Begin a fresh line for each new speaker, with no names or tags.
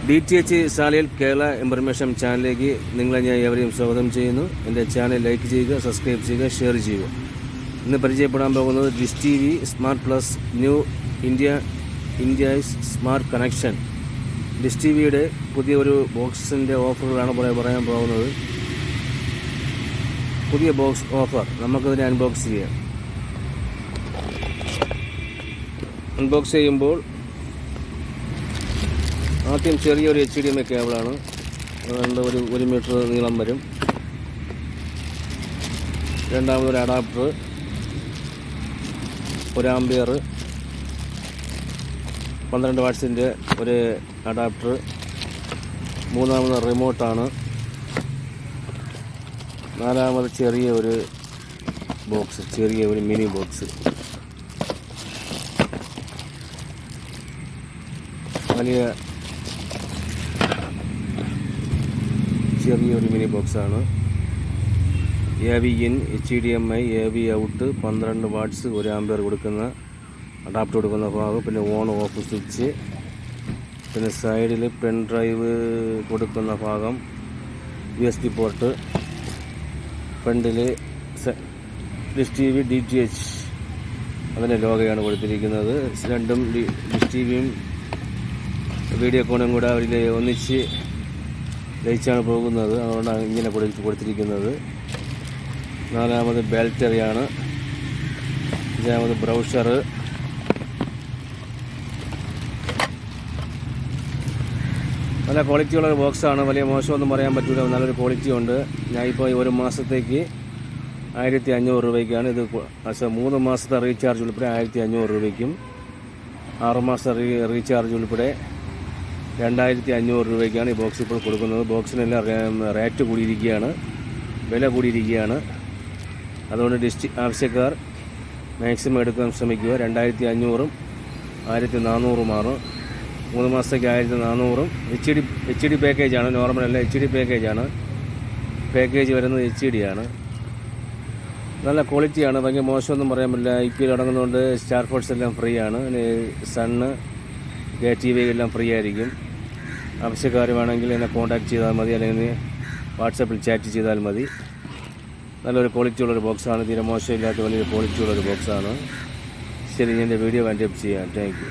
DTH Salil Kerala information ചാനലിലേക്ക് നിങ്ങളെ ഞാൻ ഏവരെയും സ്വാഗതം ചെയ്യുന്നു. എൻ്റെ ചാനൽ ലൈക്ക് ചെയ്യുക, സബ്സ്ക്രൈബ് ചെയ്യുക, ഷെയർ ചെയ്യുക. ഇന്ന് പരിചയപ്പെടാൻ പോകുന്നത് dish TV smart plus new India smart connection. Dish TVയുടെ പുതിയ ഒരു ബോക്സിൻ്റെ ഓഫറുകളാണ് പറയാൻ പോകുന്നത്. പുതിയ ബോക്സ് ഓഫർ നമുക്കതിനെ അൺബോക്സ് ചെയ്യാം. അൺബോക്സ് ചെയ്യുമ്പോൾ ആദ്യം ചെറിയൊരു HDMI കേബിളാണ്. അതുകൊണ്ട് ഒരു മീറ്റർ നീളം വരും. രണ്ടാമതൊരു അഡാപ്റ്റർ, 1 ആമ്പിയർ 12 വാട്ട്സിൻ്റെ ഒരു അഡാപ്റ്റർ. മൂന്നാമത് റിമോട്ടാണ്. നാലാമത് ചെറിയ ഒരു ബോക്സ്, ചെറിയ ഒരു മിനി ബോക്സ്. വലിയ ചെറിയൊരു മിനി ബോക്സാണ്. AV in, HDMI, AV out, 12 watts, 1 ampere കൊടുക്കുന്ന അഡാപ്റ്റർ കൊടുക്കുന്ന ഭാഗം, പിന്നെ ഓൺ ഓഫ് സ്വിച്ച്, പിന്നെ സൈഡിൽ പെൻ ഡ്രൈവ് കൊടുക്കുന്ന ഭാഗം, USB പോർട്ട്, ഫ്രണ്ടിൽ ഡിഷ് TV DTH അതിൻ്റെ ലോഗോയാണ് കൊടുത്തിരിക്കുന്നത്. രണ്ടും ഡിഷ് TVയും വീഡിയോകോണും കൂടെ അവരിൽ ഒന്നിച്ച് ലയിച്ചാണ് പോകുന്നത്. അതുകൊണ്ടാണ് ഇങ്ങനെ കൊടുത്തിരിക്കുന്നത്. നാലാമത് ബാറ്ററിയാണ്. അഞ്ചാമത് ബ്രൗസർ. നല്ല ക്വാളിറ്റിയുള്ളൊരു ബോക്സാണ്. വലിയ മോശമൊന്നും പറയാൻ പറ്റില്ല, നല്ലൊരു ക്വാളിറ്റി ഉണ്ട്. ഞാൻ ഇപ്പോൾ ഒരു മാസത്തേക്ക് 1500 രൂപയ്ക്കാണ് ഇത്. 3 മാസത്തെ റീചാർജ് ഉൾപ്പെടെ 1500 രൂപയ്ക്കും, 6 മാസം റീചാർജ് ഉൾപ്പെടെ 2500 രൂപയ്ക്കാണ് ഈ ബോക്സ് ഇപ്പോൾ കൊടുക്കുന്നത്. ബോക്സിനെല്ലാം റേറ്റ് കൂടിയിരിക്കുകയാണ്, വില കൂടിയിരിക്കുകയാണ്. അതുകൊണ്ട് ഡിഷ് ആവശ്യക്കാർ മാക്സിമം എടുക്കാൻ ശ്രമിക്കുക. 2500ഉം 1400ഉമാണ്. 3 മാസത്തേക്ക് 1400ഉം. HD പാക്കേജാണ്, നോർമലല്ല, HD പാക്കേജാണ്. പാക്കേജ് വരുന്നത് HD ആണ്. നല്ല ക്വാളിറ്റിയാണ്, ഭയങ്കര മോശമൊന്നും പറയാൻ പറ്റില്ല. IPL അടങ്ങുന്നതുകൊണ്ട് സ്റ്റാർ സ്പോർട്സ് എല്ലാം ഫ്രീ ആണ്. സണ്ണ്, KTV എല്ലാം ഫ്രീ ആയിരിക്കും. ആവശ്യക്കാർ വേണമെങ്കിൽ എന്നെ കോൺടാക്ട് ചെയ്താൽ മതി, അല്ലെങ്കിൽ വാട്സാപ്പിൽ ചാറ്റ് ചെയ്താൽ മതി. നല്ലൊരു ക്വാളിറ്റിയുള്ളൊരു ബോക്സാണ്. തീരെ മോശമില്ലാത്ത വലിയൊരു ക്വാളിറ്റിയുള്ളൊരു ബോക്സാണ്. ശരി, ഞാൻ എൻ്റെ വീഡിയോ വൈൻഡപ്പ് ചെയ്യാം. Thank you.